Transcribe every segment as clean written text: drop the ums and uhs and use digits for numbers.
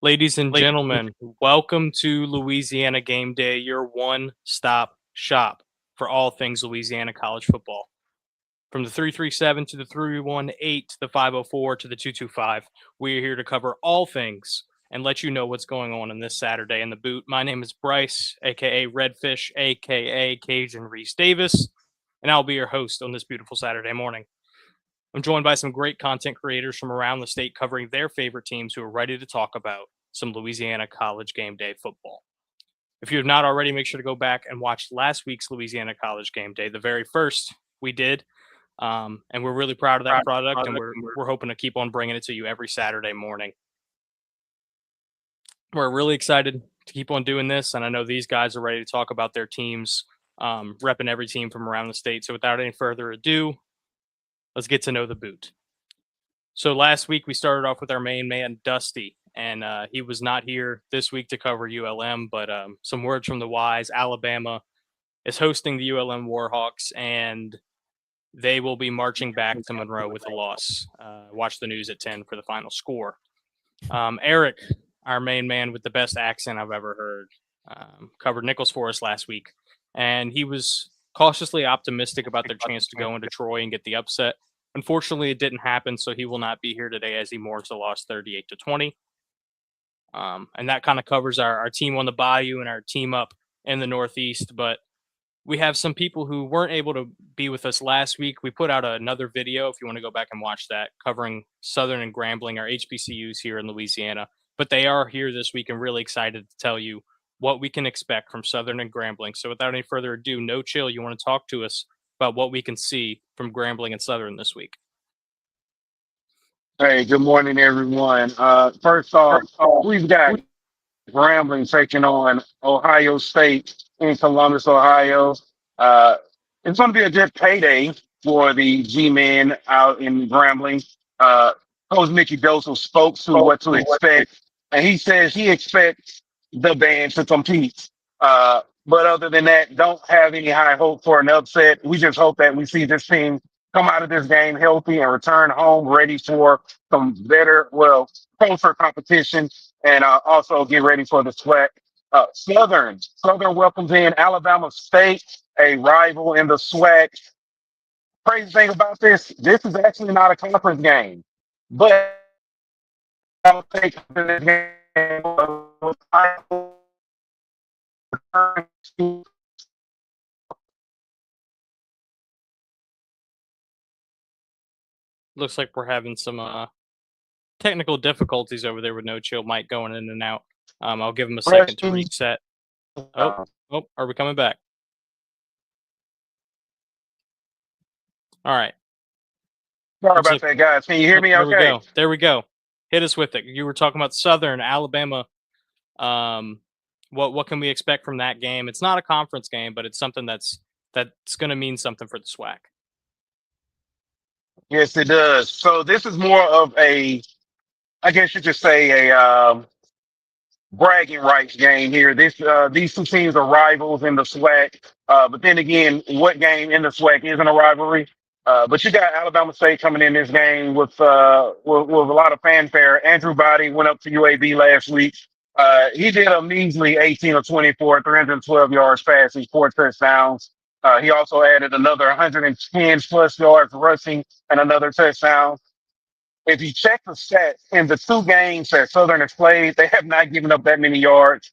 Ladies and gentlemen, welcome to Louisiana Gameday, your one-stop shop for all things Louisiana College football. From the 337 to the 318 to the 504 to the 225, we are here to cover all things and let you know what's going on this Saturday in the boot. My name is Bryce, aka Redfish, aka Cajun Reese Davis, and I'll be your host on this beautiful Saturday morning. I'm joined by some great content creators from around the state covering their favorite teams who are ready to talk about some Louisiana College Game Day football. If you have not already, make sure to go back and watch last week's Louisiana College Game Day, the very first we did. And we're really proud of that product, and we're hoping to keep on bringing it to you every Saturday morning. We're really excited to keep on doing this, and I know these guys are ready to talk about their teams, repping every team from around the state. So without any further ado, let's get to know the boot. So last week we started off with our main man, Dusty, and he was not here this week to cover ULM, but some words from the wise. Alabama is hosting the ULM Warhawks, and they will be marching back to Monroe with a loss. Watch the news at 10 for the final score. Eric, our main man with the best accent I've ever heard, covered Nichols for us last week, and he was cautiously optimistic about their chance to go into Troy and get the upset. Unfortunately, it didn't happen, so he will not be here today as he mourns the loss 38-20. And that kind of covers our team on the Bayou and our team up in the Northeast. But we have some people who weren't able to be with us last week. We put out another video, if you want to go back and watch that, covering Southern and Grambling, our HBCUs here in Louisiana. But they are here this week and really excited to tell you what we can expect from Southern and Grambling. So without any further ado, No Chill, you want to talk to us about what we can see from Grambling and Southern this week? Hey, good morning, everyone. First off, we've got Grambling taking on Ohio State in Columbus, Ohio. Uh, it's going to be a good payday for the G-men out in Grambling. Uh, Coach Mickey Dosel spoke to what to expect, and he says he expects the band to compete. But other than that, don't have any high hope for an upset. We just hope that we see this team come out of this game healthy and return home ready for some better, closer competition, and also get ready for the SWAC. Southern welcomes in Alabama State, a rival in the SWAC. Crazy thing about this is actually not a conference game, but Alabama State comes in this game Looks like we're having some technical difficulties over there with No Chill, Mike going in and out. I'll give him a second to impressions. reset. Oh, are we coming back? All right. Sorry Looks about like that, guys. Can you hear me there we okay? go. There we go. Hit us with it. You were talking about Southern Alabama. Um, what can we expect from that game? It's not a conference game, but it's something that's going to mean something for the SWAC. Yes, it does. So this is more of I guess you could say, bragging rights game here. These two teams are rivals in the SWAC. But then again, what game in the SWAC isn't a rivalry? But you got Alabama State coming in this game with a lot of fanfare. Andrew Body went up to UAB last week. He did a measly 18 or 24, 312 yards passing, 4 touchdowns. He also added another 110 plus yards rushing and another touchdown. If you check the stats in the two games that Southern has played, they have not given up that many yards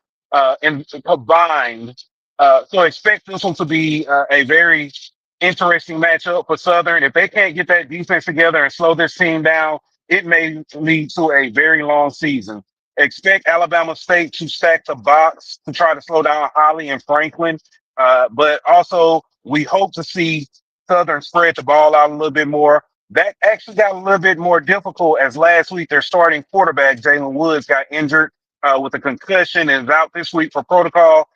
in combined. So expect this one to be a very interesting matchup for Southern. If they can't get that defense together and slow this team down, it may lead to a very long season. Expect Alabama State to stack the box to try to slow down Holly and Franklin. But also, we hope to see Southern spread the ball out a little bit more. That actually got a little bit more difficult as last week their starting quarterback, Jalen Woods, got injured with a concussion and is out this week for protocol.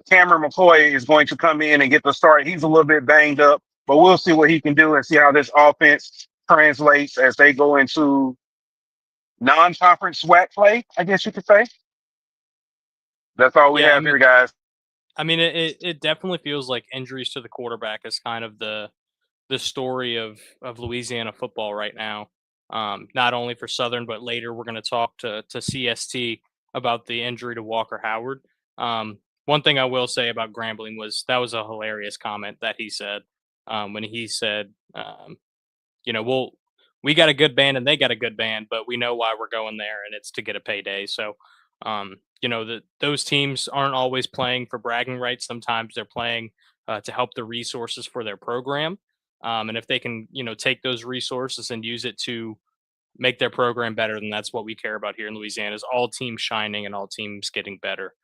Cameron McCoy is going to come in and get the start. He's a little bit banged up, but we'll see what he can do and see how this offense translates as they go into non-conference SWAC play, I guess you could say. That's all we Yeah, have here, guys. I mean, it definitely feels like injuries to the quarterback is kind of the story of Louisiana football right now. not only for Southern, but later we're going to talk to CST about the injury to Walker Howard. One thing I will say about Grambling was that was a hilarious comment that he said when he said, you know, we got a good band and they got a good band, but we know why we're going there, and it's to get a payday. So, you know, those teams aren't always playing for bragging rights. Sometimes they're playing to help the resources for their program. And if they can, you know, take those resources and use it to make their program better, then that's what we care about here in Louisiana is all teams shining and all teams getting better.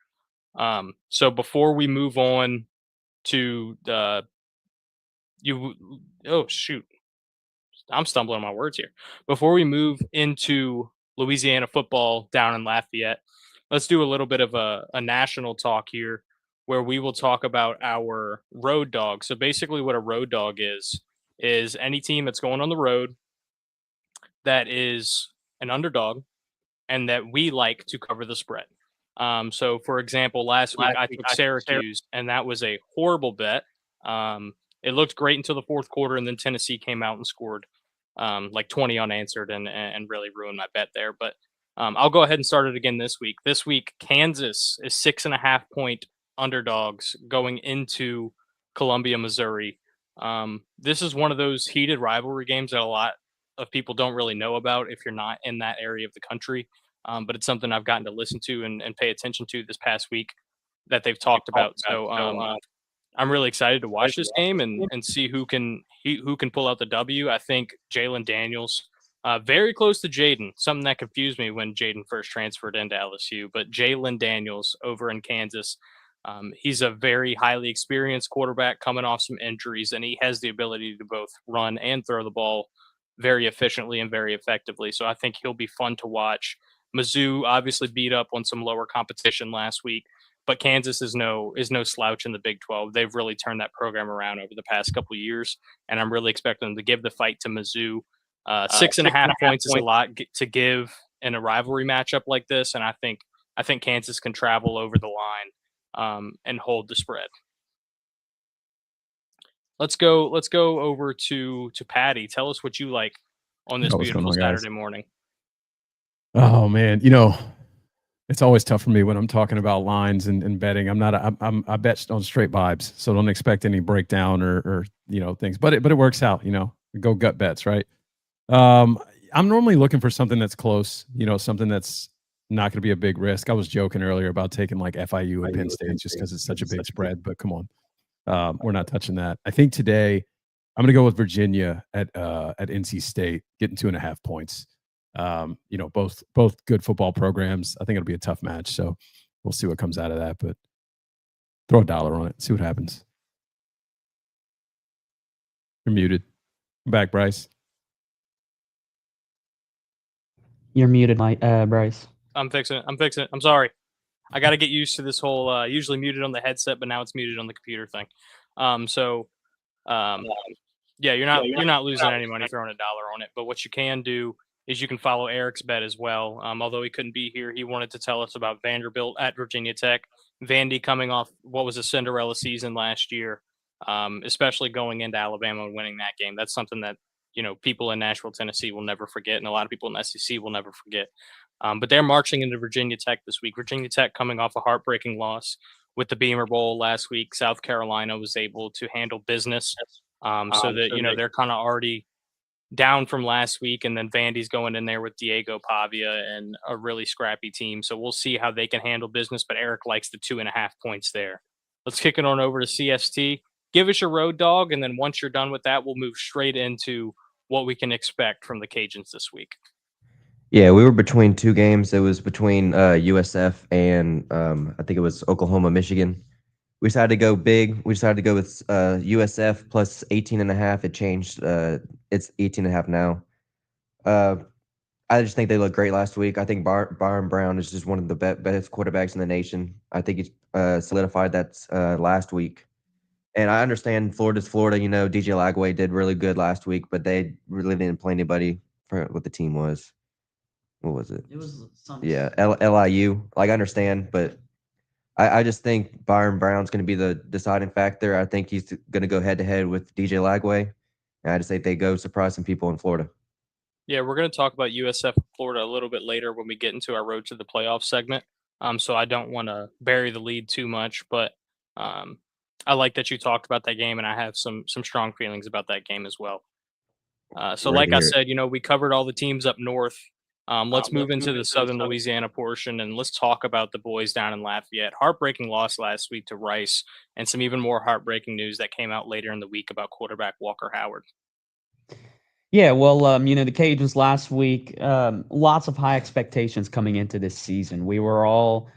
So before we move on to you, oh shoot, I'm stumbling on my words here. Before we move into Louisiana football down in Lafayette, let's do a little bit of a national talk here where we will talk about our road dog. So basically what a road dog is any team that's going on the road that is an underdog and that we like to cover the spread. So, for example, last week I took Syracuse, and that was a horrible bet. It looked great until the fourth quarter, and then Tennessee came out and scored like 20 unanswered and really ruined my bet there. But I'll go ahead and start it again this week. This week, Kansas is 6.5 point underdogs going into Columbia, Missouri. This is one of those heated rivalry games that a lot of people don't really know about if you're not in that area of the country. But it's something I've gotten to listen to and pay attention to this past week that they've talked about. So I'm really excited to watch this game and see who can pull out the W. I think Jalen Daniels, very close to Jaden, something that confused me when Jaden first transferred into LSU. But Jalen Daniels over in Kansas, he's a very highly experienced quarterback coming off some injuries, and he has the ability to both run and throw the ball very efficiently and very effectively. So I think he'll be fun to watch. Mizzou obviously beat up on some lower competition last week, but Kansas is no slouch in the Big 12. They've really turned that program around over the past couple of years, and I'm really expecting them to give the fight to Mizzou. 6.5 points is a lot to give in a rivalry matchup like this, and I think Kansas can travel over the line and hold the spread. Let's go over to Patty. Tell us what you like on this beautiful Saturday morning. Oh man, it's always tough for me when I'm talking about lines and betting. I bet on straight vibes, so don't expect any breakdown or things. But it works out. Go gut bets, right? I'm normally looking for something that's close. Something that's not going to be a big risk. I was joking earlier about taking like FIU and Penn State just because it's such a big spread. But come on, we're not touching that. I think today I'm going to go with Virginia at NC State, getting 2.5 points. Both good football programs. I think it'll be a tough match, so we'll see what comes out of that. But throw $1 on it, see what happens. You're muted. I'm back, Bryce. You're muted, Bryce. I'm fixing it. I'm sorry. I got to get used to this whole usually muted on the headset, but now it's muted on the computer thing. Yeah, you're not losing any money throwing $1 on it. But what you can do is you can follow Eric's bet as well. Although he couldn't be here, he wanted to tell us about Vanderbilt at Virginia Tech. Vandy coming off what was a Cinderella season last year, especially going into Alabama and winning that game. That's something that people in Nashville, Tennessee will never forget, and a lot of people in the SEC will never forget. But they're marching into Virginia Tech this week. Virginia Tech coming off a heartbreaking loss with the Beamer Bowl last week. South Carolina was able to handle business, so that they're kind of already down from last week, and then Vandy's going in there with Diego Pavia and a really scrappy team. So we'll see how they can handle business, but Eric likes the 2.5 points there. Let's kick it on over to CST. Give us your road dog, and then once you're done with that, we'll move straight into what we can expect from the Cajuns this week. Yeah, we were between two games. It was between USF and I think it was Oklahoma, Michigan. We decided to go big. We decided to go with USF plus 18.5. It changed. It's 18.5 now. I just think they looked great last week. I think Byron Brown is just one of the best quarterbacks in the nation. I think he's solidified that last week. And I understand Florida's Florida. DJ Lagway did really good last week, but they really didn't play anybody for what the team was. What was it? It was LIU. I understand, but I just think Byron Brown's going to be the deciding factor. I think he's going to go head-to-head with DJ Lagway. And I just think they go surprise some people in Florida. Yeah, we're going to talk about USF Florida a little bit later when we get into our road to the playoff segment. So I don't want to bury the lead too much, but um, I like that you talked about that game, and I have some strong feelings about that game as well. So, Glad to like I hear it. said, we covered all the teams up north. Let's move into the southern Louisiana portion, and let's talk about the boys down in Lafayette. Heartbreaking loss last week to Rice, and some even more heartbreaking news that came out later in the week about quarterback Walker Howard. Yeah, well, the Cajuns last week, lots of high expectations coming into this season. We were all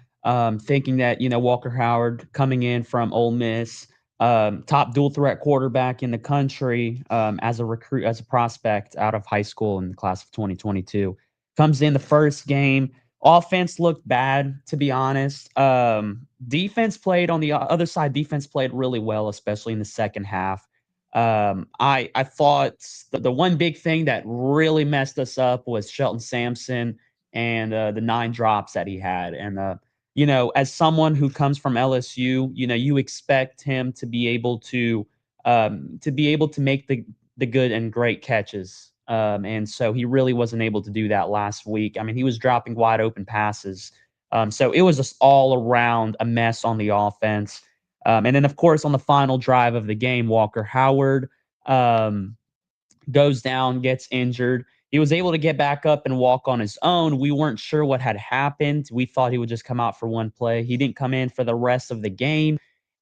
thinking that, Walker Howard coming in from Ole Miss, top dual threat quarterback in the country, as a recruit, as a prospect out of high school in the class of 2022, comes in the first game. Offense looked bad, to be honest. Defense played on the other side. Defense played really well, especially in the second half. I thought the one big thing that really messed us up was Shelton Sampson and the 9 drops that he had. And as someone who comes from LSU, you expect him to be able to make the good and great catches. And so he really wasn't able to do that last week. I mean, he was dropping wide open passes. So it was just all around a mess on the offense. And then, of course, on the final drive of the game, Walker Howard goes down, gets injured. He was able to get back up and walk on his own. We weren't sure what had happened. We thought he would just come out for one play. He didn't come in for the rest of the game.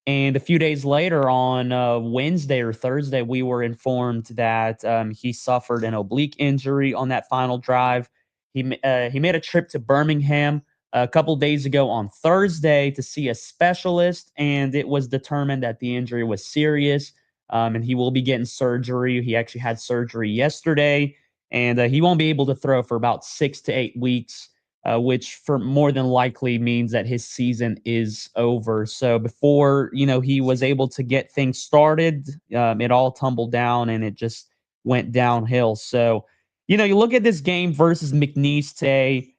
And a few days later, on Wednesday or Thursday, we were informed that he suffered an oblique injury on that final drive. He made a trip to Birmingham a couple days ago on Thursday to see a specialist, and it was determined that the injury was serious, and he will be getting surgery. He actually had surgery yesterday, and he won't be able to throw for about 6 to 8 weeks, which for more than likely means that his season is over. So before he was able to get things started, it all tumbled down and it just went downhill. So you look at this game versus McNeese today.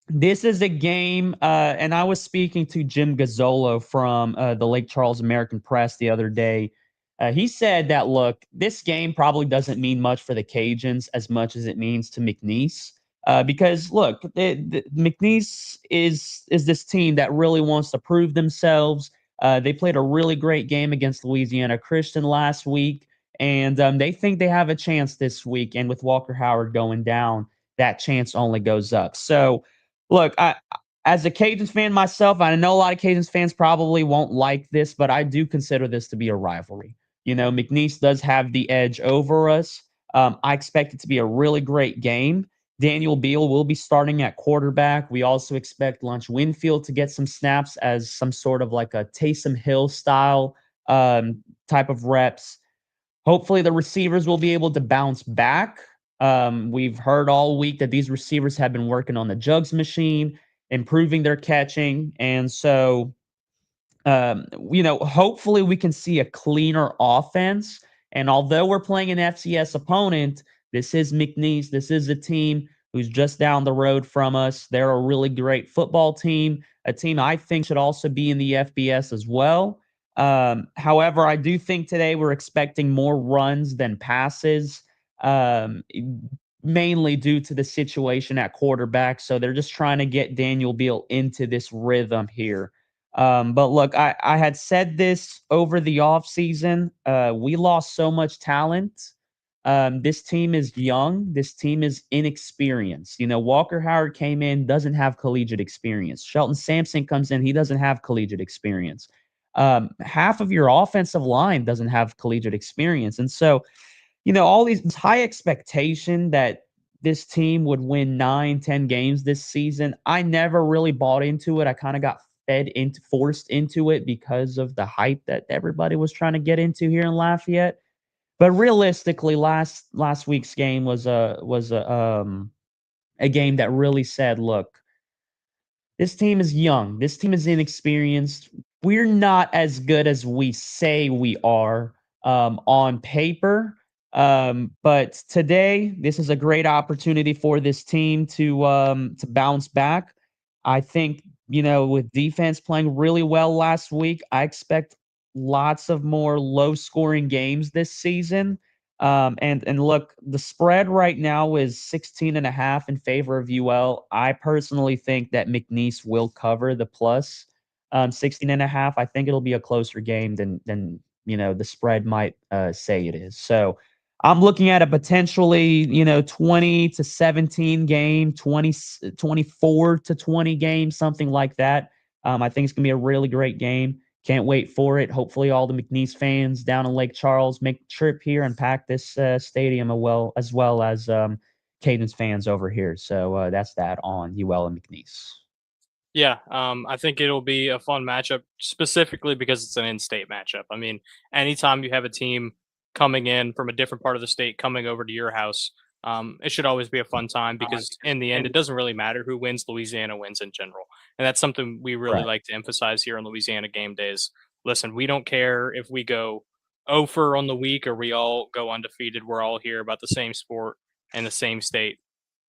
This is a game, and I was speaking to Jim Gazzolo from the Lake Charles American Press the other day. He said that, look, this game probably doesn't mean much for the Cajuns as much as it means to McNeese. Because, look, McNeese is this team that really wants to prove themselves. They played a really great game against Louisiana Christian last week, and they think they have a chance this week. And with Walker Howard going down, that chance only goes up. So, look, as a Cajuns fan myself, I know a lot of Cajuns fans probably won't like this, but I do consider this to be a rivalry. McNeese does have the edge over us. I expect it to be a really great game. Daniel Beal will be starting at quarterback. We also expect Lunch Winfield to get some snaps as some sort of like a Taysom Hill style type of reps. Hopefully, the receivers will be able to bounce back. We've heard all week that these receivers have been working on the jugs machine, improving their catching. And so, hopefully we can see a cleaner offense. And although we're playing an FCS opponent, this is McNeese. This is a team who's just down the road from us. They're a really great football team, a team I think should also be in the FBS as well. However, I do think today we're expecting more runs than passes, mainly due to the situation at quarterback. So they're just trying to get Daniel Beal into this rhythm here. But look, I had said this over the offseason. We lost so much talent. This team is young. This team is inexperienced. Walker Howard came in, doesn't have collegiate experience. Shelton Sampson comes in, he doesn't have collegiate experience. Half of your offensive line doesn't have collegiate experience. And so, all these high expectation that this team would win 9, 10 games this season, I never really bought into it. I kind of got forced into it because of the hype that everybody was trying to get into here in Lafayette. But realistically, last week's game was a game that really said, look, this team is young. This team is inexperienced. We're not as good as we say we are on paper. But today, this is a great opportunity for this team to bounce back. I think, with defense playing really well last week, I expect lots of more low-scoring games this season. And look, the spread right now is 16.5 in favor of UL. I personally think that McNeese will cover the plus 16.5. I think it'll be a closer game than the spread might say it is. So I'm looking at a potentially 20 to 17 game, 24 to 20 game, something like that. I think it's gonna be a really great game. Can't wait for it. Hopefully, all the McNeese fans down in Lake Charles make the trip here and pack this stadium as well as Caden's fans over here. So that's that on UL and McNeese. Yeah, I think it'll be a fun matchup specifically because it's an in-state matchup. I mean, anytime you have a team coming in from a different part of the state coming over to your house, it should always be a fun time because in the end, it doesn't really matter who wins. Louisiana wins in general, and that's something we really Right. like to emphasize here on Louisiana Game Days. Listen, we don't care if we go over on the week or we all go undefeated. We're all here about the same sport and the same state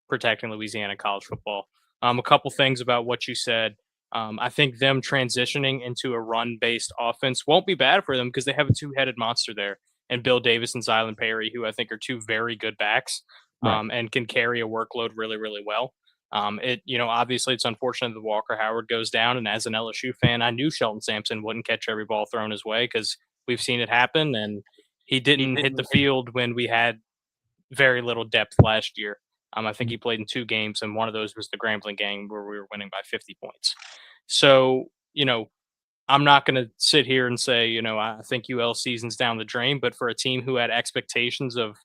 protecting Louisiana college football. A couple things about what you said. I think them transitioning into a run-based offense won't be bad for them because they have a two-headed monster there, and Bill Davis and Zylan Perry, who I think are two very good backs, Right. and can carry a workload really, really well. Obviously it's unfortunate that Walker Howard goes down, and as an LSU fan, I knew Shelton Sampson wouldn't catch every ball thrown his way because we've seen it happen, and he didn't hit the field when we had very little depth last year. I think he played in 2 games, and one of those was the Grambling game where we were winning by 50 points. So, I'm not going to sit here and say, I think UL season's down the drain, but for a team who had expectations of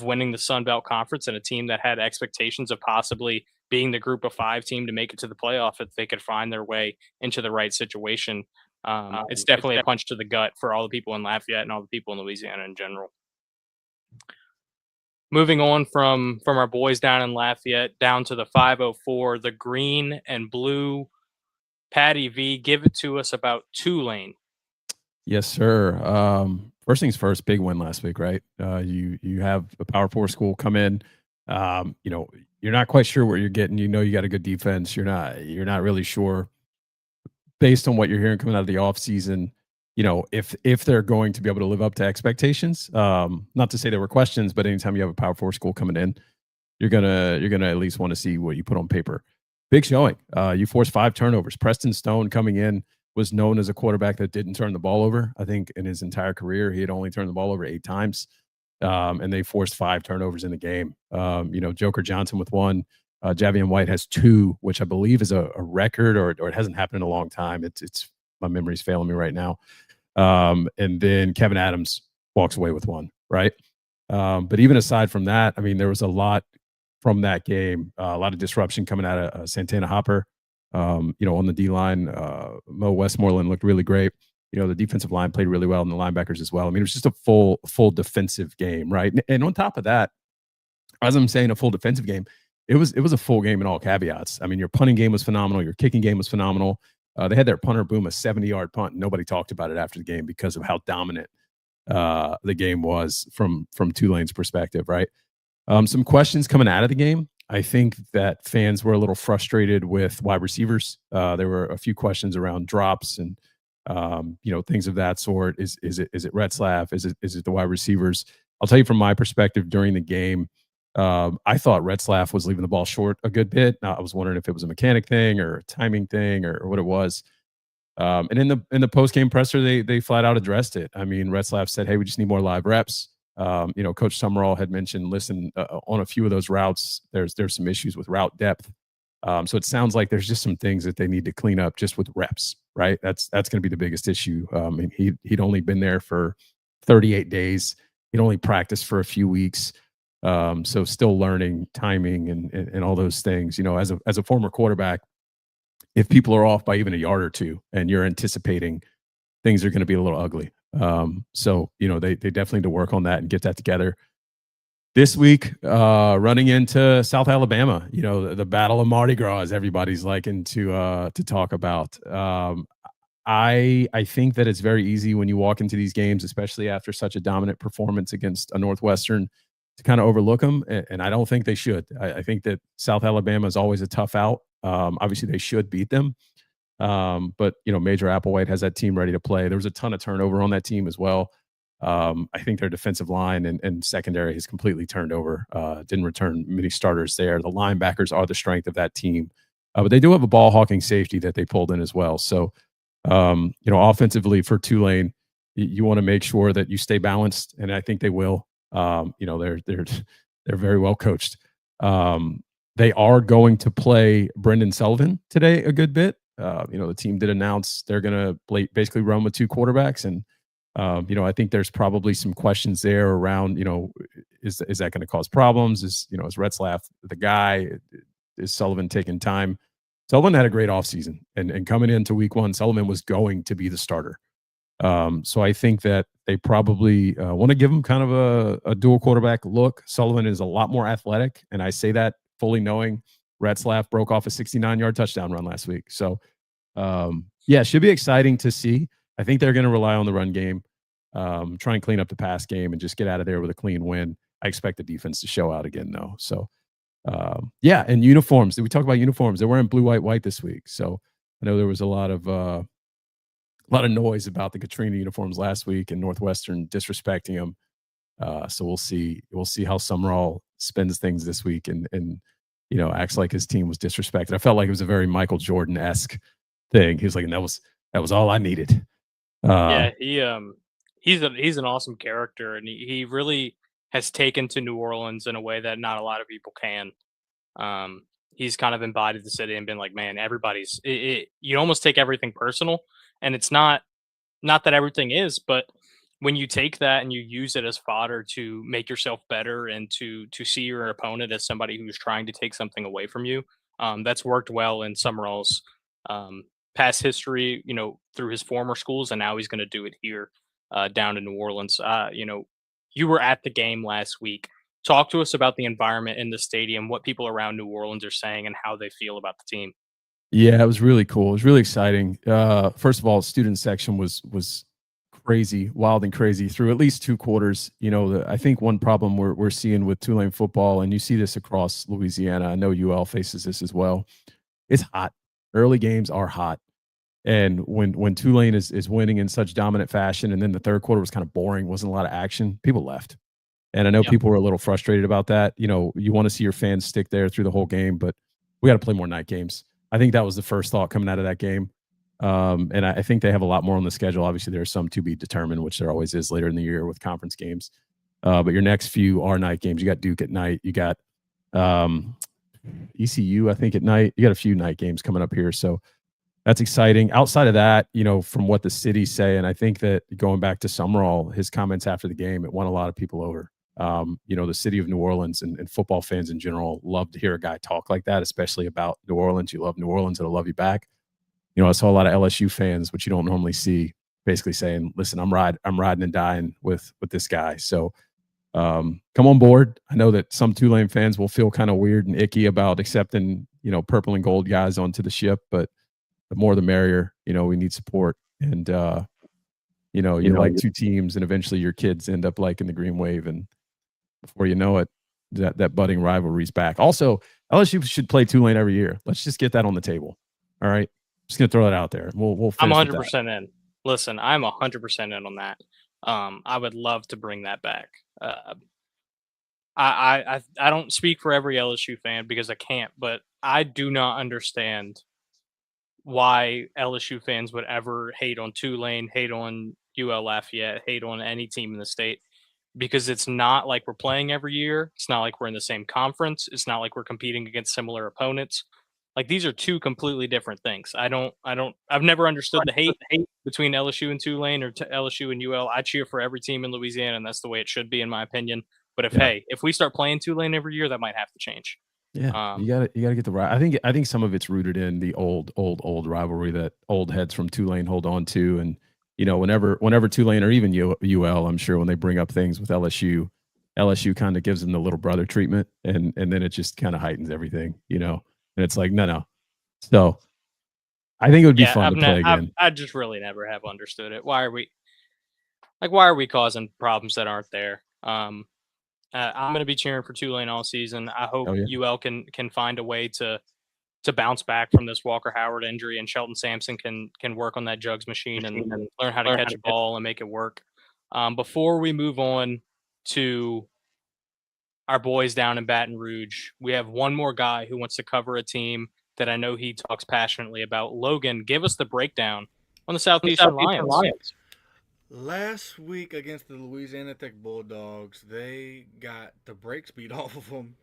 winning the Sun Belt Conference and a team that had expectations of possibly being the group of 5 team to make it to the playoff if they could find their way into the right situation, it's definitely a punch to the gut for all the people in Lafayette and all the people in Louisiana in general. Moving on from our boys down in Lafayette down to the 504, the green and blue. Patty V, give it to us about Tulane. Yes, sir. First things first, big win last week, right? You have a Power 4 school come in. You're not quite sure what you're getting. You know you got a good defense. You're not really sure based on what you're hearing coming out of the offseason, if they're going to be able to live up to expectations. Not to say there were questions, but anytime you have a Power 4 school coming in, you're gonna at least want to see what you put on paper. Big showing. You forced 5 turnovers. Preston Stone coming in was known as a quarterback that didn't turn the ball over. I think in his entire career, he had only turned the ball over 8 times. And they forced 5 turnovers in the game. Joker Johnson with 1. Javian White has 2, which I believe is a record, or it hasn't happened in a long time. It's my memory's failing me right now. And then Kevin Adams walks away with 1, right? But even aside from that, I mean, there was a lot from that game, a lot of disruption coming out of Santana Hopper, on the D-line. Mo Westmoreland looked really great. The defensive line played really well, and the linebackers as well. I mean, it was just a full defensive game, right? And on top of that, as I'm saying, a full defensive game, it was a full game in all caveats. I mean, your punting game was phenomenal. Your kicking game was phenomenal. They had their punter boom a 70-yard punt. Nobody talked about it after the game because of how dominant the game was from Tulane's perspective, right? Some questions coming out of the game. I think that fans were a little frustrated with wide receivers. There were a few questions around drops and things of that sort. Is it Retzlaff? Is it the wide receivers? I'll tell you from my perspective during the game, I thought Retzlaff was leaving the ball short a good bit. I was wondering if it was a mechanic thing or a timing thing or what it was. And in the post game presser, they flat out addressed it. I mean, Retzlaff said, "Hey, we just need more live reps." Coach Summerall had mentioned, listen, on a few of those routes, there's some issues with route depth. So it sounds like there's just some things that they need to clean up just with reps, right? That's going to be the biggest issue. And he'd only been there for 38 days. He'd only practiced for a few weeks. So still learning timing and all those things. As a former quarterback, if people are off by even a yard or 2 and you're anticipating things are going to be a little ugly. They definitely need to work on that and get that together. This week, running into South Alabama, the Battle of Mardi Gras, as everybody's liking to talk about. I think that it's very easy when you walk into these games, especially after such a dominant performance against a Northwestern, to kind of overlook them, and I don't think they should. I think that South Alabama is always a tough out. Obviously, they should beat them. But Major Applewhite has that team ready to play. There was a ton of turnover on that team as well. I think their defensive line and secondary has completely turned over. Didn't return many starters there. The linebackers are the strength of that team, but they do have a ball hawking safety that they pulled in as well. So, offensively for Tulane, you want to make sure that you stay balanced, and I think they will. They're very well coached. They are going to play Brendan Sullivan today a good bit. The team did announce they're going to basically run with two quarterbacks, and I think there's probably some questions there around, is that going to cause problems? Is Retzlaff the guy? Is Sullivan taking time? Sullivan had a great offseason, and coming into week one, Sullivan was going to be the starter. So I think that they probably want to give him kind of a dual quarterback look. Sullivan is a lot more athletic, and I say that fully knowing Retzlaff broke off a 69-yard touchdown run last week. So, it should be exciting to see. I think they're going to rely on the run game, try and clean up the pass game, and just get out of there with a clean win. I expect the defense to show out again, though. So, and uniforms. Did we talk about uniforms? They're wearing blue, white, white this week. So I know there was a lot of noise about the Katrina uniforms last week and Northwestern disrespecting them. So we'll see. We'll see how Summerall spends things this week and acts like his team was disrespected. I felt like it was a very Michael Jordan-esque thing. He was like, and that was all I needed. He's an awesome character, and he really has taken to New Orleans in a way that not a lot of people can. He's kind of embodied the city and been like, man, everybody's. You almost take everything personal, and it's not that everything is, but when you take that and you use it as fodder to make yourself better and to see your opponent as somebody who's trying to take something away from you, that's worked well in Summerall's past history, through his former schools, and now he's going to do it here down in New Orleans. You were at the game last week. Talk to us about the environment in the stadium, what people around New Orleans are saying, and how they feel about the team. Yeah, it was really cool. It was really exciting. First of all, student section was crazy, wild and crazy through at least two quarters. I think one problem we're seeing with Tulane football, and you see this across Louisiana, I know UL faces this as well. It's hot. Early games are hot. And when Tulane is winning in such dominant fashion, and then the third quarter was kind of boring, wasn't a lot of action, people left. And I know people were a little frustrated about that. You want to see your fans stick there through the whole game, but we got to play more night games. I think that was the first thought coming out of that game. And I think they have a lot more on the schedule. Obviously, there are some to be determined, which there always is later in the year with conference games. But your next few are night games. You got Duke at night. You got ECU, I think, at night. You got a few night games coming up here. So that's exciting. Outside of that, from what the city's saying, I think that going back to Summerall, his comments after the game, it won a lot of people over. The city of New Orleans and football fans in general love to hear a guy talk like that, especially about New Orleans. You love New Orleans, it'll love you back. I saw a lot of LSU fans, which you don't normally see, basically saying, listen, I'm riding and dying with this guy. So come on board. I know that some Tulane fans will feel kind of weird and icky about accepting, purple and gold guys onto the ship, but the more the merrier. We need support. And you like two teams, and eventually your kids end up liking the Green Wave, and before you know it, that budding rivalry's back. Also, LSU should play Tulane every year. Let's just get that on the table. All right, just gonna throw that out there. We'll. I'm 100% in. Listen, I'm 100% in on that. I would love to bring that back. I don't speak for every LSU fan because I can't, but I do not understand why LSU fans would ever hate on Tulane, hate on UL Lafayette, hate on any team in the state, because it's not like we're playing every year. It's not like we're in the same conference. It's not like we're competing against similar opponents. Like, these are two completely different things. I've never understood the hate between LSU and Tulane, or LSU and UL. I cheer for every team in Louisiana, and that's the way it should be, in my opinion. But if we start playing Tulane every year, that might have to change. Yeah, you gotta get the right. I think some of it's rooted in the old rivalry that old heads from Tulane hold on to, and whenever Tulane or even UL, I'm sure when they bring up things with LSU kind of gives them the little brother treatment, and then it just kind of heightens everything, and it's like no. So I think it would be fun to play again. I just really never have understood it. Why are we causing problems that aren't there? I'm going to be cheering for Tulane all season. I hope UL can find a way to bounce back from this Walker Howard injury, and Shelton Sampson can work on that jugs machine and learn how to catch a ball and make it work. Before we move on to our boys down in Baton Rouge, we have one more guy who wants to cover a team that I know he talks passionately about. Logan, give us the breakdown on the Southeastern Lions. Last week against the Louisiana Tech Bulldogs, they got the brakes beat off of them.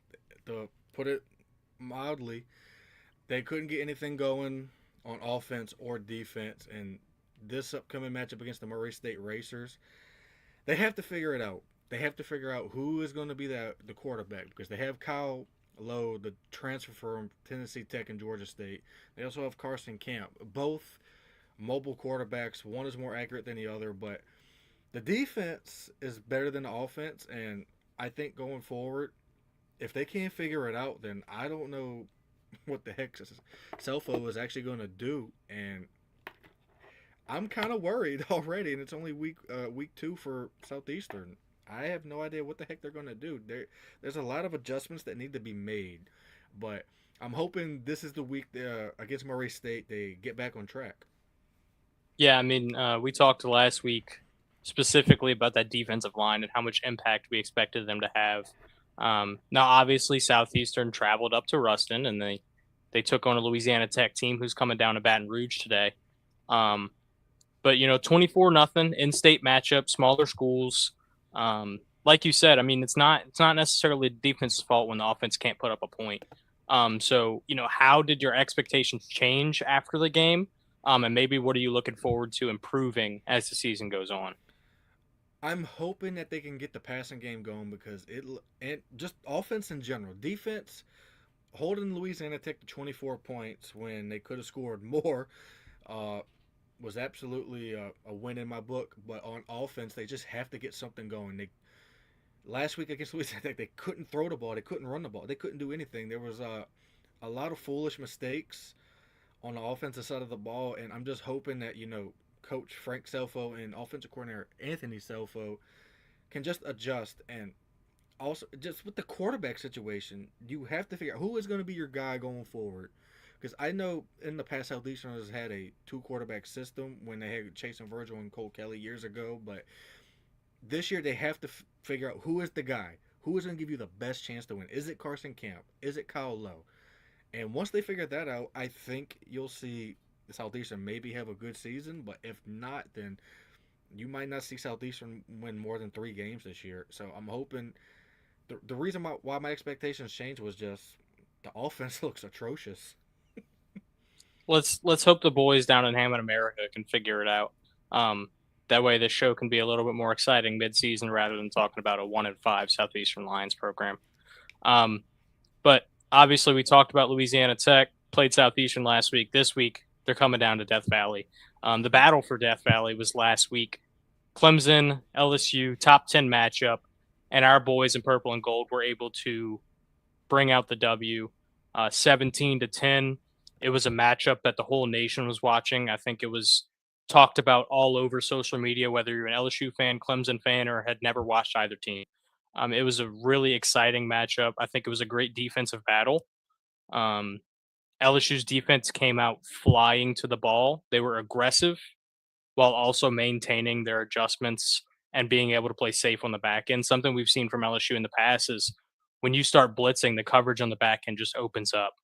To put it mildly, they couldn't get anything going on offense or defense. And this upcoming matchup against the Murray State Racers, they have to figure it out. They have to figure out who is going to be the quarterback, because they have Kyle Lowe, the transfer from Tennessee Tech and Georgia State. They also have Carson Camp, both mobile quarterbacks. One is more accurate than the other, but the defense is better than the offense. And I think going forward, if they can't figure it out, then I don't know what the heck Selfo is actually going to do. And I'm kind of worried already, and it's only week 2 for Southeastern. I have no idea what the heck they're going to do. There's a lot of adjustments that need to be made, but I'm hoping this is the week against Murray State they get back on track. Yeah, I mean, we talked last week specifically about that defensive line and how much impact we expected them to have. Now, obviously, Southeastern traveled up to Ruston, and they took on a Louisiana Tech team who's coming down to Baton Rouge today. But 24-0 in-state matchup, smaller schools. Like you said, I mean, it's not necessarily the defense's fault when the offense can't put up a point. So how did your expectations change after the game? And maybe what are you looking forward to improving as the season goes on? I'm hoping that they can get the passing game going, because and just offense in general. Defense, holding Louisiana Tech to 24 points when they could have scored more, was absolutely a win in my book. But on offense, they just have to get something going. Last week against Louisiana Tech, they couldn't throw the ball, they couldn't run the ball, they couldn't do anything. There was a lot of foolish mistakes on the offensive side of the ball, and I'm just hoping that Coach Frank Selfo and offensive coordinator Anthony Selfo can just adjust. And also, just with the quarterback situation, you have to figure out who is going to be your guy going forward. Because I know in the past, Southeastern has had a 2-quarterback system when they had Chase and Virgil and Cole Kelly years ago. But this year, they have to figure out who is the guy. Who is going to give you the best chance to win? Is it Carson Camp? Is it Kyle Lowe? And once they figure that out, I think you'll see the Southeastern maybe have a good season. But if not, then you might not see Southeastern win more than 3 games this year. So I'm hoping the reason why my expectations changed was just the offense looks atrocious. Let's hope the boys down in Hammond, America can figure it out. That way the show can be a little bit more exciting mid-season rather than talking about a 1-5 Southeastern Lions program. But obviously we talked about Louisiana Tech, played Southeastern last week. This week they're coming down to Death Valley. The battle for Death Valley was last week. Clemson, LSU, top 10 matchup, and our boys in purple and gold were able to bring out the W, 17-10. It was a matchup that the whole nation was watching. I think it was talked about all over social media, whether you're an LSU fan, Clemson fan, or had never watched either team. It was a really exciting matchup. I think it was a great defensive battle. LSU's defense came out flying to the ball. They were aggressive while also maintaining their adjustments and being able to play safe on the back end. Something we've seen from LSU in the past is when you start blitzing, the coverage on the back end just opens up.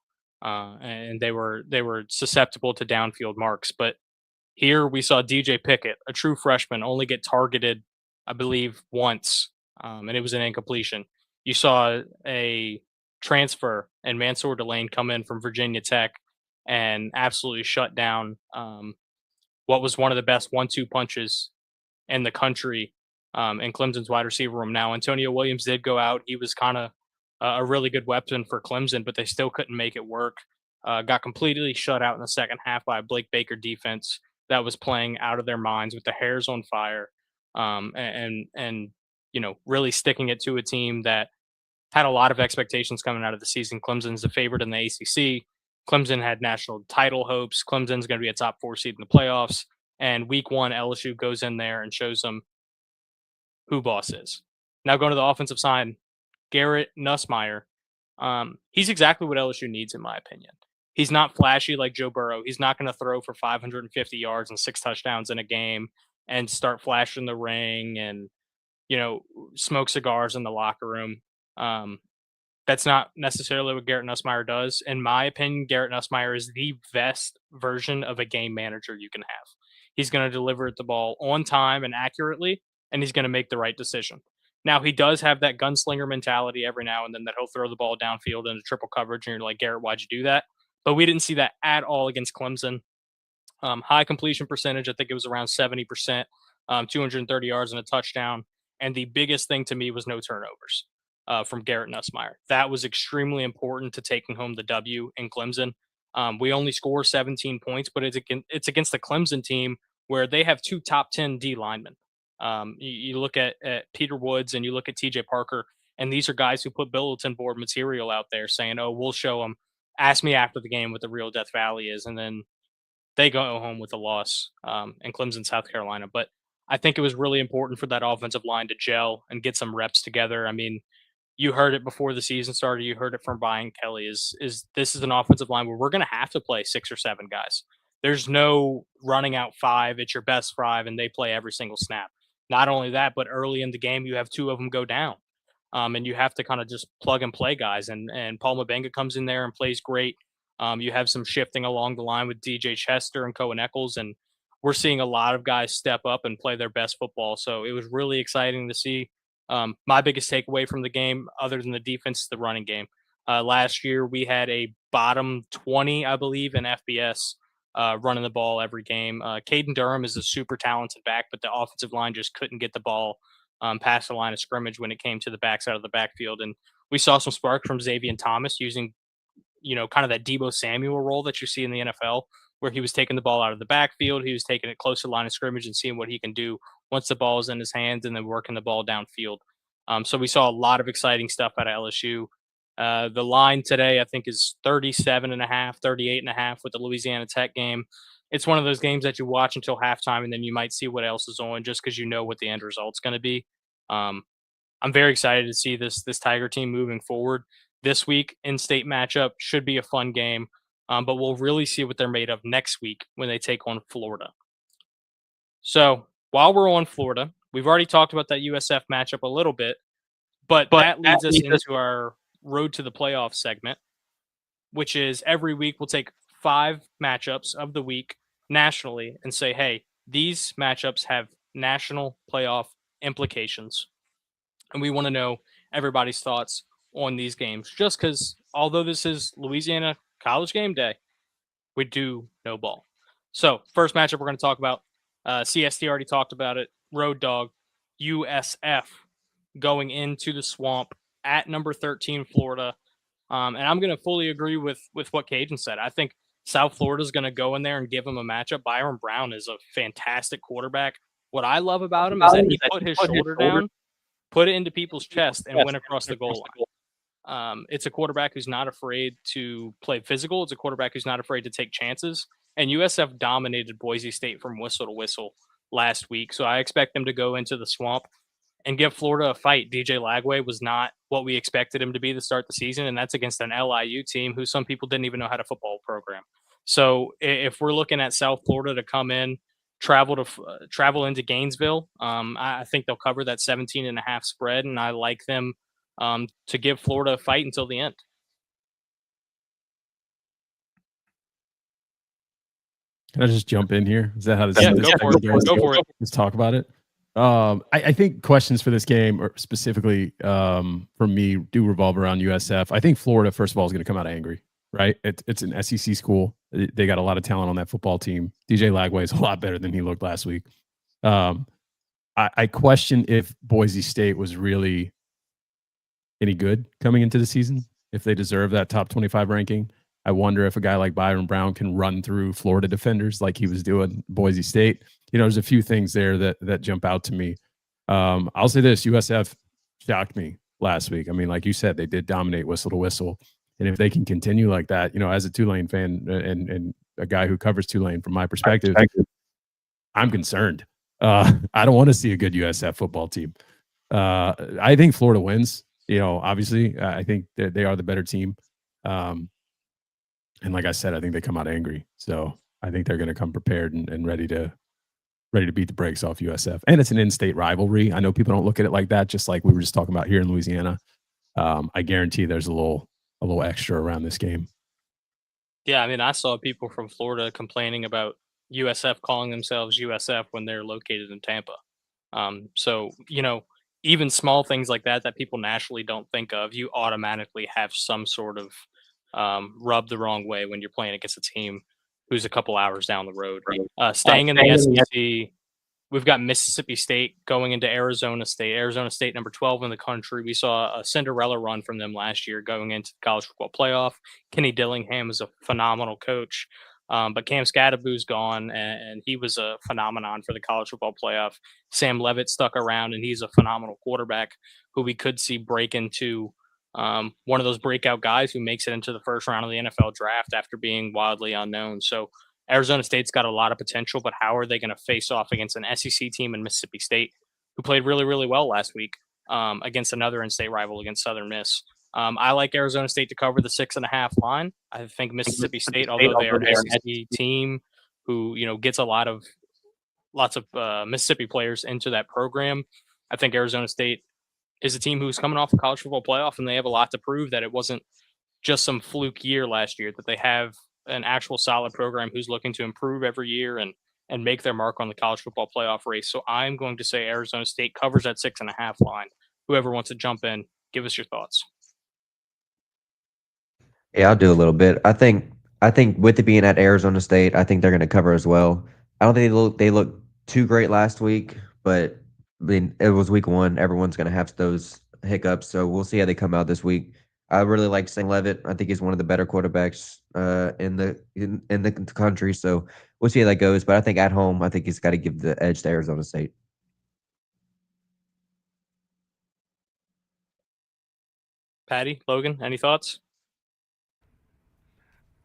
And they were susceptible to downfield marks. But here we saw DJ Pickett, a true freshman, only get targeted, I believe, once, and it was an incompletion. You saw a transfer and Mansour Delane come in from Virginia Tech and absolutely shut down what was one of the best 1-2 punches in the country in Clemson's wide receiver room. Now, Antonio Williams did go out. He was kind of a really good weapon for Clemson, but they still couldn't make it work. Got completely shut out in the second half by a Blake Baker defense that was playing out of their minds with the hairs on fire, and really sticking it to a team that had a lot of expectations coming out of the season. Clemson's the favorite in the ACC. Clemson had national title hopes. Clemson's going to be a top 4 seed in the playoffs. And week 1, LSU goes in there and shows them who boss is. Now going to the offensive side, Garrett Nussmeier. He's exactly what LSU needs, in my opinion. He's not flashy like Joe Burrow. He's not going to throw for 550 yards and 6 touchdowns in a game. and start flashing the ring and, you know, smoke cigars in the locker room. Um, that's not necessarily what Garrett Nussmeier does. In my opinion, Garrett Nussmeier is the best version of a game manager you can have. He's going to deliver the ball on time and accurately, and he's going to make the right decision. Now, he does have that gunslinger mentality every now and then that he'll throw the ball downfield into triple coverage, and you're like, Garrett, why'd you do that? But we didn't see that at all against Clemson. High completion percentage, I think it was around 70%, 230 yards and a touchdown. And the biggest thing to me was no turnovers from Garrett Nussmeier. That was extremely important to taking home the W in Clemson. We only score 17 points, but it's against the Clemson team where they have 2 top 10 D linemen. You look at Peter Woods and you look at TJ Parker, and these are guys who put bulletin board material out there saying, oh, we'll show them. Ask me after the game what the real Death Valley is. And then they go home with a loss in Clemson, South Carolina. But I think it was really important for that offensive line to gel and get some reps together. I mean, you heard it before the season started. You heard it from Brian Kelly. Is this is an offensive line where we're going to have to play 6 or 7 guys. There's no running out 5. It's your best 5, and they play every single snap. Not only that, but early in the game, you have 2 of them go down, and you have to kind of just plug and play guys. And Paul Mabenga comes in there and plays great. You have some shifting along the line with DJ Chester and Cohen Eccles, and we're seeing a lot of guys step up and play their best football. So it was really exciting to see. My biggest takeaway from the game, other than the defense, is the running game. Last year, we had a bottom 20, I believe, in FBS running the ball every game. Caden Durham is a super talented back, but the offensive line just couldn't get the ball past the line of scrimmage when it came to the backside of the backfield. And we saw some sparks from Xavier Thomas using, you know, kind of that Deebo Samuel role that you see in the NFL, where he was taking the ball out of the backfield. He was taking it close to the line of scrimmage and seeing what he can do once the ball is in his hands and then working the ball downfield. So we saw a lot of exciting stuff out of LSU. The line today, I think, is 37.5, 38.5 with the Louisiana Tech game. It's one of those games that you watch until halftime, and then you might see what else is on just because you know what the end result's going to be. I'm very excited to see this Tiger team moving forward. This week, in-state matchup should be a fun game, but we'll really see what they're made of next week when they take on Florida. So while we're on Florida, we've already talked about that USF matchup a little bit, but that leads us into our road to the playoff segment, which is every week we'll take 5 matchups of the week nationally and say, hey, these matchups have national playoff implications. And we want to know everybody's thoughts on these games, just because although this is Louisiana College game day, we do know ball. So first matchup we're going to talk about, CST already talked about it, road dog, USF going into the Swamp at number 13 Florida. And I'm going to fully agree with what Cajun said. I think South Florida is going to go in there and give him a matchup. Byron Brown is a fantastic quarterback. What I love about him is that he put his shoulder down, put it into people's chest, and went across the goal line. It's a quarterback who's not afraid to play physical. It's a quarterback who's not afraid to take chances. And USF dominated Boise State from whistle to whistle last week. So I expect them to go into the Swamp and give Florida a fight. DJ Lagway was not what we expected him to be to start the season, and that's against an LIU team who some people didn't even know how to football program. So if we're looking at South Florida to come in, travel into Gainesville, I think they'll cover that 17.5 spread, and I like them to give Florida a fight until the end. Can I just jump in here? Is that how this? Yeah, go for it. Go for it. Let's talk about it. I think questions for this game, or specifically for me, do revolve around USF. I think Florida, first of all, is going to come out angry, right? It's an SEC school. They got a lot of talent on that football team. DJ Lagway is a lot better than he looked last week. I question if Boise State was really any good coming into the season, if they deserve that top 25 ranking. I wonder if a guy like Byron Brown can run through Florida defenders like he was doing Boise State. You know, there's a few things there that jump out to me. I'll say this, USF shocked me last week. I mean, like you said, they did dominate whistle to whistle. And if they can continue like that, you know, as a Tulane fan and a guy who covers Tulane from my perspective, I'm concerned. I don't want to see a good USF football team. I think Florida wins. You know, obviously, I think that they are the better team. And like I said, I think they come out angry. So I think they're going to come prepared and ready to ready to beat the brakes off USF. And it's an in-state rivalry. I know people don't look at it like that, just like we were just talking about here in Louisiana. I guarantee there's a little extra around this game. Yeah, I mean, I saw people from Florida complaining about USF calling themselves USF when they're located in Tampa. So, even small things like that people naturally don't think of, you automatically have some sort of rub the wrong way when you're playing against a team who's a couple hours down the road. Staying in the SEC, we've got Mississippi State going into Arizona State. Arizona State, number 12 in the country. We saw a Cinderella run from them last year going into the college football playoff. Kenny Dillingham is a phenomenal coach. But Cam Scadaboo's gone, and he was a phenomenon for the college football playoff. Sam Levitt stuck around, and he's a phenomenal quarterback who we could see break into one of those breakout guys who makes it into the first round of the NFL draft after being wildly unknown. So Arizona State's got a lot of potential, but how are they going to face off against an SEC team in Mississippi State who played really, really well last week against another in-state rival against Southern Miss? I like Arizona State to cover the 6.5 line. I think Mississippi State, although they are an SEC team who gets lots of Mississippi players into that program, I think Arizona State is a team who's coming off the college football playoff, and they have a lot to prove that it wasn't just some fluke year last year, that they have an actual solid program who's looking to improve every year and make their mark on the college football playoff race. So I'm going to say Arizona State covers that 6.5 line. Whoever wants to jump in, give us your thoughts. Yeah, I'll do a little bit. I think with it being at Arizona State, I think they're going to cover as well. I don't think they look too great last week, but I mean it was week 1. Everyone's going to have those hiccups, so we'll see how they come out this week. I really like Sam Levitt. I think he's one of the better quarterbacks in the country. So we'll see how that goes. But I think at home, I think he's got to give the edge to Arizona State. Patty, Logan, any thoughts?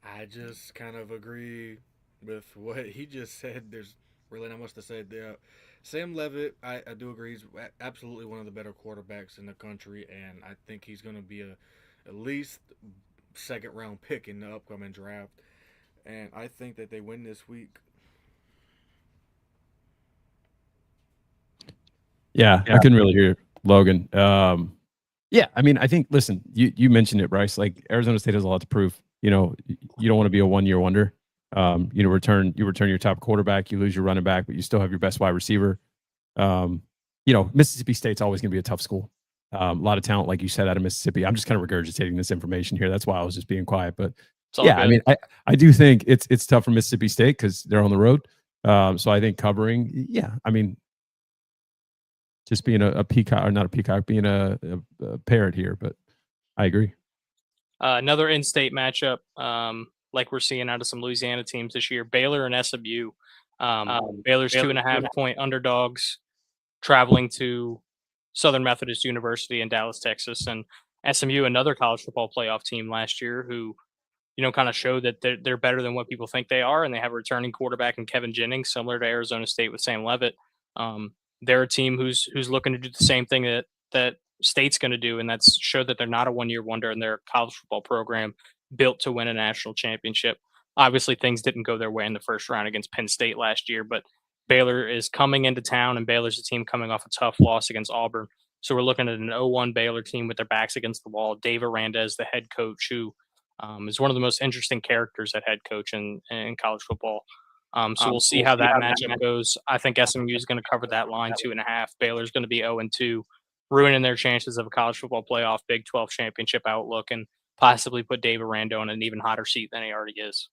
I just kind of agree with what he just said. There's really not much to say there. Sam Levitt, I do agree, he's absolutely one of the better quarterbacks in the country, and I think he's going to be at least second round pick in the upcoming draft. And I think that they win this week. Yeah, I couldn't really hear Logan. Yeah, I mean, I think, listen, you mentioned it, Bryce. Like Arizona State has a lot to prove. You don't want to be a one-year wonder. Return your top quarterback, you lose your running back, but you still have your best wide receiver. Mississippi State's always going to be a tough school. A lot of talent, like you said, out of Mississippi. I'm just kind of regurgitating this information here. That's why I was just being quiet. But yeah, good. I mean, I do think it's tough for Mississippi State because they're on the road. So I think covering, yeah, I mean, just being a peacock, or not a peacock, being a parrot here, but I agree. Another in-state matchup, like we're seeing out of some Louisiana teams this year, Baylor and SMU. Baylor's 2.5-point underdogs traveling to Southern Methodist University in Dallas, Texas, and SMU, another college football playoff team last year who, kind of showed that they're better than what people think they are, and they have a returning quarterback in Kevin Jennings, similar to Arizona State with Sam Levitt. They're a team who's looking to do the same thing that State's going to do, and that's show that they're not a one-year wonder, and they're a college football program built to win a national championship. Obviously, things didn't go their way in the first round against Penn State last year, but Baylor is coming into town, and Baylor's a team coming off a tough loss against Auburn. So we're looking at an 0-1 Baylor team with their backs against the wall. Dave Aranda is the head coach, who is one of the most interesting characters at head coach in college football. So we'll see how that matchup goes. I think SMU is going to cover that line 2.5. Baylor's going to be 0-2, ruining their chances of a college football playoff, Big 12 championship outlook, and possibly put Dave Aranda on an even hotter seat than he already is.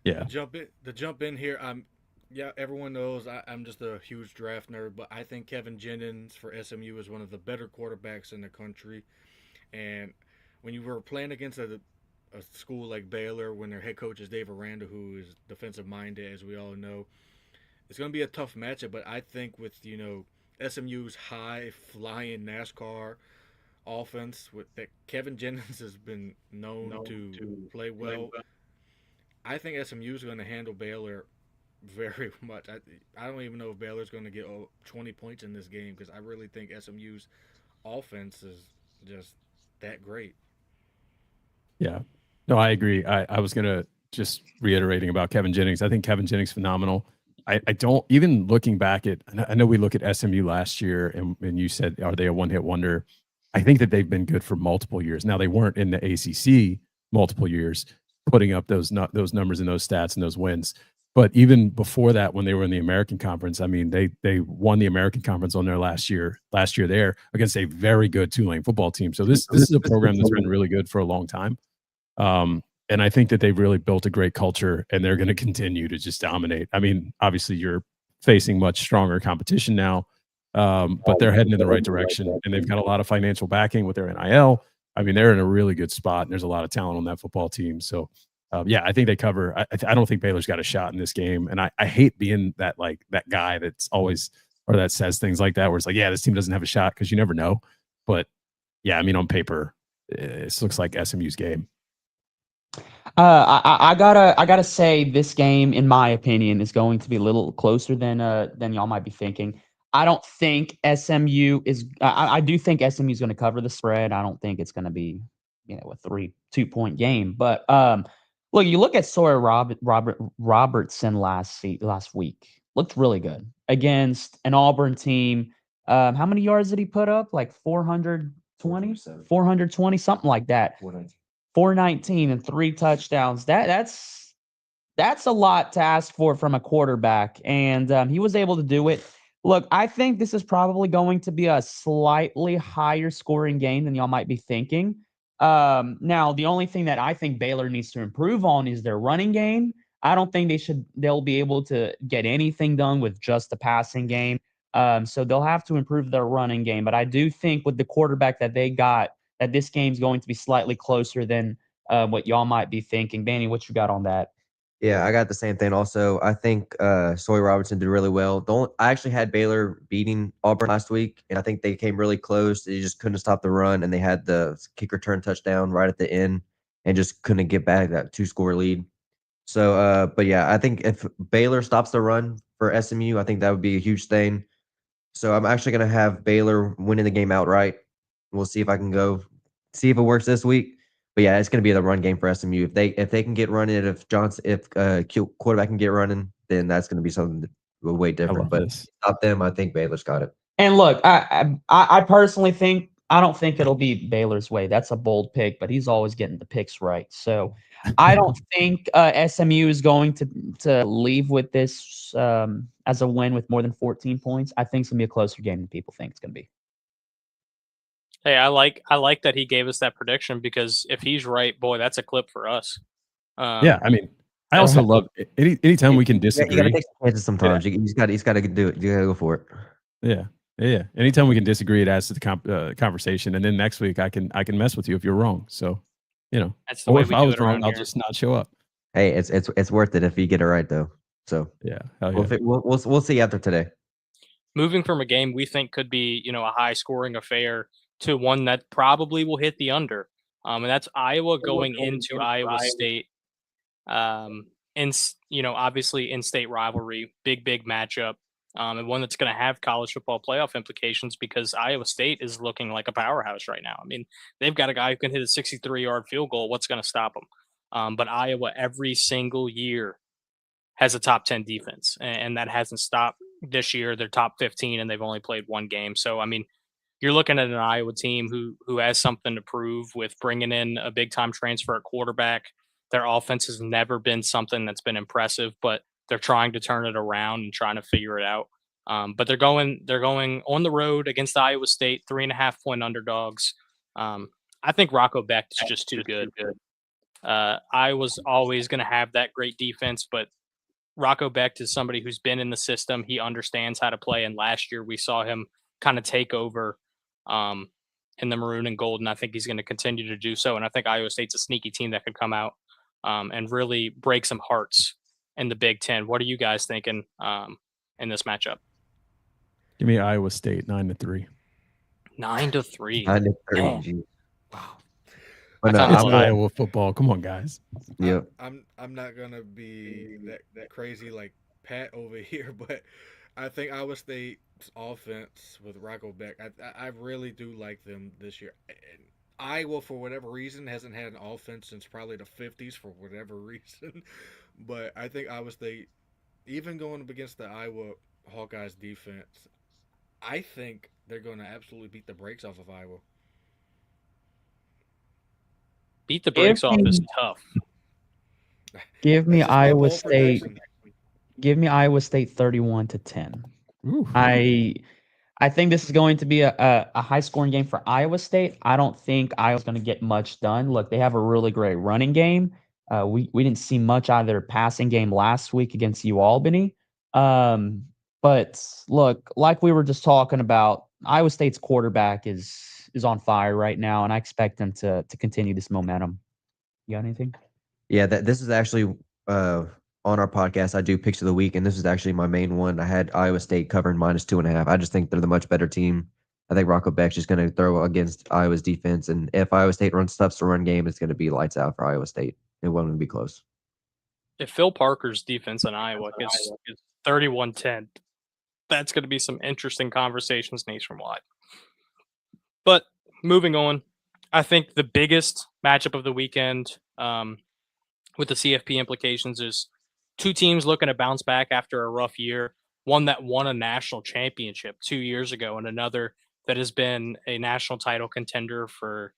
Yeah. The jump in here, everyone knows I'm just a huge draft nerd, but I think Kevin Jennings for SMU is one of the better quarterbacks in the country. And when you were playing against a school like Baylor, when their head coach is Dave Aranda, who is defensive minded, as we all know, it's going to be a tough matchup. But I think with SMU's high flying NASCAR offense, with that Kevin Jennings has been known to play well. I think SMU is going to handle Baylor very much. I don't even know if Baylor's going to get 20 points in this game, because I really think SMU's offense is just that great. Yeah. No, I agree. I was going to just reiterating about Kevin Jennings. I think Kevin Jennings phenomenal. I don't even looking back at. I know we look at SMU last year, and you said, are they a one hit wonder? I think that they've been good for multiple years. Now they weren't in the ACC multiple years, putting up those numbers and those stats and those wins. But even before that, when they were in the American Conference, I mean, they won the American Conference on their last year there against a very good Tulane football team. So this is a program that's been really good for a long time. And I think that they've really built a great culture, and they're going to continue to just dominate. I mean, obviously you're facing much stronger competition now, but they're heading in the right direction, and they've got a lot of financial backing with their NIL. I mean, they're in a really good spot, and there's a lot of talent on that football team. So, yeah, I think they cover. I don't think Baylor's got a shot in this game, and I hate being that guy that's always or that says things like that, where it's like, yeah, this team doesn't have a shot, because you never know. But yeah, I mean, on paper, this looks like SMU's game. I gotta say this game, in my opinion, is going to be a little closer than y'all might be thinking. I don't think SMU is. I do think SMU is going to cover the spread. I don't think it's going to be, a 2-point game. But look, you look at Sawyer Robertson last week. Looked really good against an Auburn team. How many yards did he put up? Like 420, 420, something like that. 419 and 3 touchdowns. That's a lot to ask for from a quarterback, and he was able to do it. Look, I think this is probably going to be a slightly higher scoring game than y'all might be thinking. Now, the only thing that I think Baylor needs to improve on is their running game. I don't think they'll be able to get anything done with just the passing game. So they'll have to improve their running game. But I do think with the quarterback that they got, that this game's going to be slightly closer than what y'all might be thinking. Danny, what you got on that? Yeah, I got the same thing. Also, I think Sawyer Robertson did really well. I actually had Baylor beating Auburn last week, and I think they came really close. They just couldn't stop the run, and they had the kick return touchdown right at the end, and just couldn't get back that 2-score lead. So, but yeah, I think if Baylor stops the run for SMU, I think that would be a huge thing. So I'm actually gonna have Baylor winning the game outright. We'll see if I can see if it works this week. But yeah, it's going to be the run game for SMU. If they can get running, if quarterback can get running, then that's going to be something way different. But stop them, I think Baylor's got it. And look, I personally think I don't think it'll be Baylor's way. That's a bold pick, but he's always getting the picks right. So I don't think SMU is going to leave with this as a win with more than 14 points. I think it's gonna be a closer game than people think it's gonna be. Hey, I like that he gave us that prediction, because if he's right, boy, that's a clip for us. Yeah, I mean, I also love anytime we can disagree. You got to take some chances sometimes. Yeah. He's got to do it. You got to go for it. Yeah. Anytime we can disagree, it adds to the conversation. And then next week, I can mess with you if you're wrong. So, that's the way we I do was it wrong, around I'll here. just not show up. Hey, it's worth it if you get it right though. So yeah, we'll see after today. Moving from a game we think could be a high scoring affair to one that probably will hit the under, and that's Iowa going into Iowa State. Obviously in-state rivalry, big matchup, and one that's going to have college football playoff implications, because Iowa State is looking like a powerhouse right now. I mean, they've got a guy who can hit a 63-yard field goal. What's going to stop them? But Iowa every single year has a top 10 defense, and that hasn't stopped this year. They're top 15, and they've only played one game. So, I mean, you're looking at an Iowa team who has something to prove with bringing in a big-time transfer at quarterback. Their offense has never been something that's been impressive, but they're trying to turn it around and trying to figure it out. But they're going on the road against Iowa State, 3.5-point underdogs. I think Rocco Beck is just too good. Iowa's always going to have that great defense, but Rocco Beck is somebody who's been in the system. He understands how to play, and last year we saw him kind of take over in the maroon and gold, and I think he's going to continue to do so. And I think Iowa State's a sneaky team that could come out and really break some hearts in the Big Ten. What are you guys thinking in this matchup? Give me Iowa State 9-3. 9-3. 9-3. Wow. It's Iowa football. Come on, guys. Yep. I'm not gonna be that crazy like Pat over here, but I think Iowa State's offense with Rocco Beck, I really do like them this year. And Iowa, for whatever reason, hasn't had an offense since probably the 50s for whatever reason. But I think Iowa State, even going up against the Iowa Hawkeyes defense, I think they're going to absolutely beat the brakes off of Iowa. Beat the brakes off is tough. Give me That's just my Iowa bold State. prediction. Give me Iowa State 31-10. Ooh. I think this is going to be a high scoring game for Iowa State. I don't think Iowa's going to get much done. Look, they have a really great running game. We didn't see much out of their passing game last week against UAlbany. But look, like we were just talking about, Iowa State's quarterback is on fire right now, and I expect them to continue this momentum. You got anything? Yeah, this is actually on our podcast. I do picks of the week, and this is actually my main one. I had Iowa State covering -2.5. I just think they're the much better team. I think Rocco Beck's just going to throw against Iowa's defense, and if Iowa State runs stuffs to run game, it's going to be lights out for Iowa State. It won't be close. If Phil Parker's defense in Iowa is 31-10, that's going to be some interesting conversations nationwide. But moving on, I think the biggest matchup of the weekend with the CFP implications is two teams looking to bounce back after a rough year. One that won a national championship 2 years ago, and another that has been a national title contender for,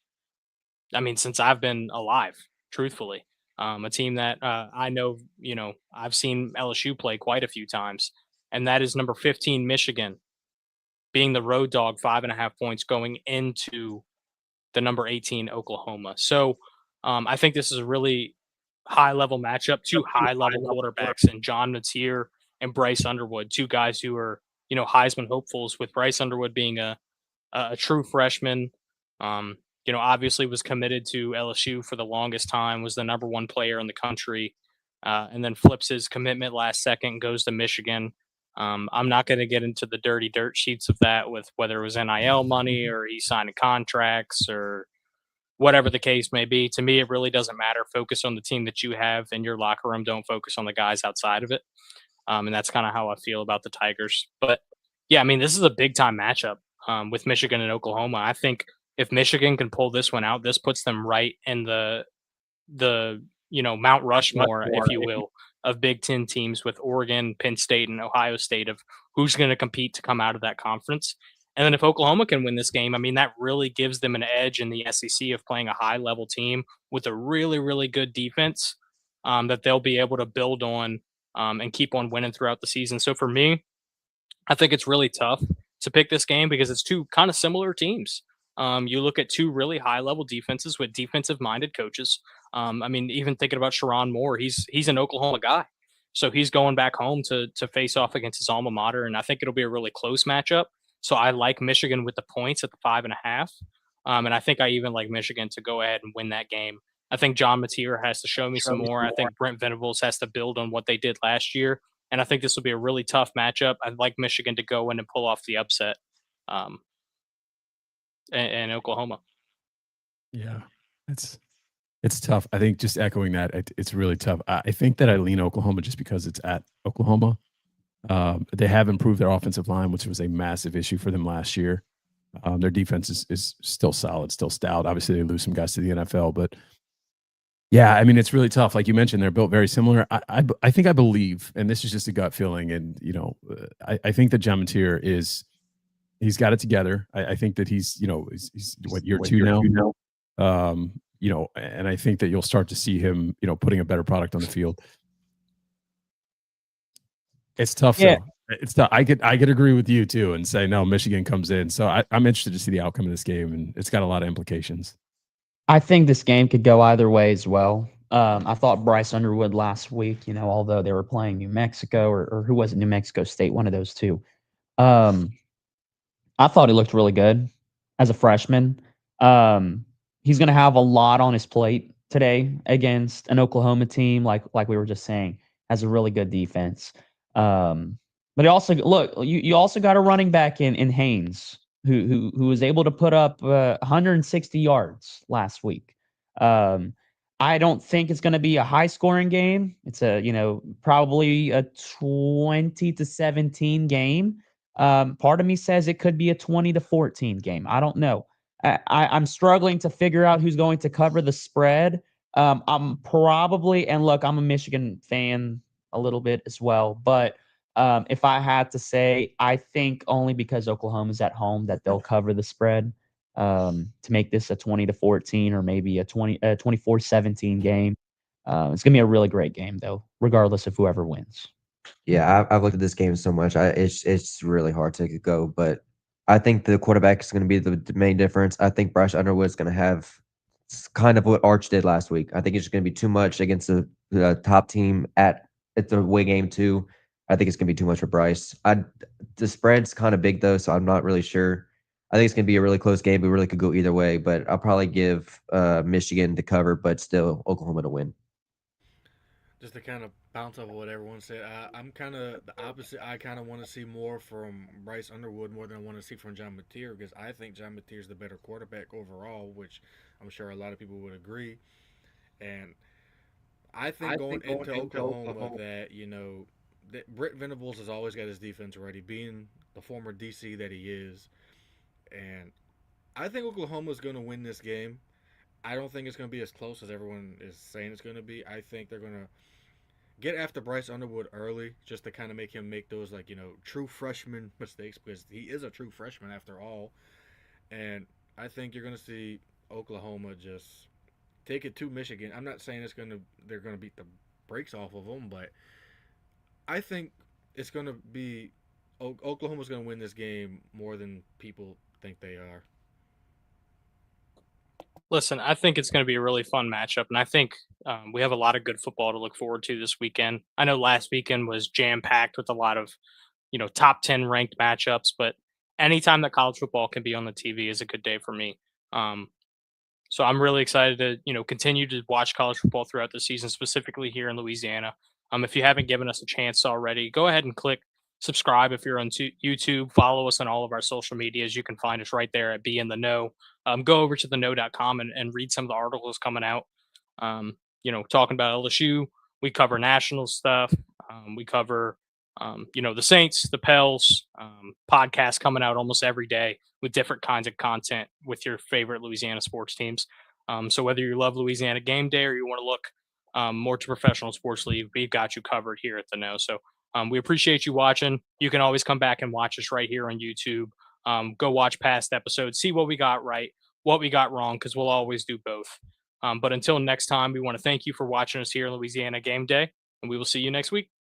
since I've been alive, truthfully. A team that I know, I've seen LSU play quite a few times, and that is number 15, Michigan, being the road dog, 5.5 points going into the number 18, Oklahoma. So I think this is a really high level matchup, two high level quarterbacks, and John Mateer and Bryce Underwood, two guys who are, Heisman hopefuls, with Bryce Underwood being a true freshman. Obviously was committed to LSU for the longest time, was the number one player in the country, and then flips his commitment last second, goes to Michigan. I'm not going to get into the dirty dirt sheets of that, with whether it was NIL money or he signing contracts or whatever the case may be. To me, it really doesn't matter. Focus on the team that you have in your locker room. Don't focus on the guys outside of it. And that's kind of how I feel about the Tigers. But yeah, this is a big time matchup with Michigan and Oklahoma. I think if Michigan can pull this one out, this puts them right in the Mount Rushmore, if you will, of Big Ten teams, with Oregon, Penn State, and Ohio State, of who's going to compete to come out of that conference. And then if Oklahoma can win this game, that really gives them an edge in the SEC of playing a high level team with a really, really good defense that they'll be able to build on and keep on winning throughout the season. So for me, I think it's really tough to pick this game because it's two kind of similar teams. You look at two really high level defenses with defensive minded coaches. Even thinking about Sharon Moore, he's an Oklahoma guy. So he's going back home to face off against his alma mater. And I think it'll be a really close matchup. So I like Michigan with the points at the 5.5. And I think I even like Michigan to go ahead and win that game. I think John Mateer has to show me some more. I think Brent Venables has to build on what they did last year. And I think this will be a really tough matchup. I'd like Michigan to go in and pull off the upset in Oklahoma. Yeah, it's tough. I think just echoing that, it's really tough. I think that I lean Oklahoma just because it's at Oklahoma. They have improved their offensive line, which was a massive issue for them last year. Their defense is still solid, still stout. Obviously, they lose some guys to the NFL, but yeah, it's really tough. Like you mentioned, they're built very similar. I think I believe, and this is just a gut feeling, and I think that John Mateer he's got it together. I think that he's what, year two now. And I think that you'll start to see him, putting a better product on the field. It's tough, Yeah. though. It's tough. I could agree with you too and say no, Michigan comes in. So I'm interested to see the outcome of this game, and it's got a lot of implications. I think this game could go either way as well. I thought Bryce Underwood last week, although they were playing New Mexico or who was it, New Mexico State, one of those two. I thought he looked really good as a freshman. He's going to have a lot on his plate today against an Oklahoma team, like we were just saying, has a really good defense. But you also got a running back in Haynes who was able to put up 160 yards last week. I don't think it's going to be a high scoring game. It's probably a 20-17 game. Part of me says it could be a 20-14 game. I don't know. I'm struggling to figure out who's going to cover the spread. I'm a Michigan fan a little bit as well. But if I had to say, I think only because Oklahoma's at home that they'll cover the spread to make this a 20-14 or maybe a 24-17 game. It's gonna be a really great game though, regardless of whoever wins. Yeah, I've looked at this game so much. It's really hard to go, but I think the quarterback is going to be the main difference. I think Bryce Underwood's going to have kind of what Arch did last week. I think it's going to be too much against the top team at the away game too. I think it's going to be too much for Bryce. The spread's kind of big though, so I'm not really sure. I think it's going to be a really close game. We really could go either way, but I'll probably give Michigan to cover, but still Oklahoma to win. Just to kind of bounce off of what everyone said, I'm kind of the opposite. I kind of want to see more from Bryce Underwood more than I want to see from John Mateer, because I think John Mateer is the better quarterback overall, which I'm sure a lot of people would agree. And I think going into Oklahoma that, that Britt Venables has always got his defense ready, being the former DC that he is. And I think Oklahoma is going to win this game. I don't think it's going to be as close as everyone is saying it's going to be. I think they're going to get after Bryce Underwood early, just to kind of make him make those, true freshman mistakes, because he is a true freshman after all. And I think you're going to see Oklahoma just take it to Michigan. I'm not saying they're going to beat the brakes off of them, but I think it's going to be Oklahoma's going to win this game more than people think they are. Listen, I think it's going to be a really fun matchup, and I think we have a lot of good football to look forward to this weekend. I know last weekend was jam-packed with a lot of, top 10 ranked matchups, but anytime that college football can be on the TV is a good day for me. So I'm really excited to, continue to watch college football throughout the season, specifically here in Louisiana. If you haven't given us a chance already, go ahead and click subscribe if you're on YouTube. Follow us on all of our social medias. You can find us right there at Be in the Know. Go over to theknow.com and read some of the articles coming out. Talking about LSU. We cover national stuff. We cover, the Saints, the Pels, podcasts coming out almost every day with different kinds of content with your favorite Louisiana sports teams. So whether you love Louisiana Gameday or you want to look more to professional sports league, we've got you covered here at the Know. So we appreciate you watching. You can always come back and watch us right here on YouTube. Go watch past episodes, see what we got right, what we got wrong, because we'll always do both. But until next time, we want to thank you for watching us here in Louisiana Gameday, and we will see you next week.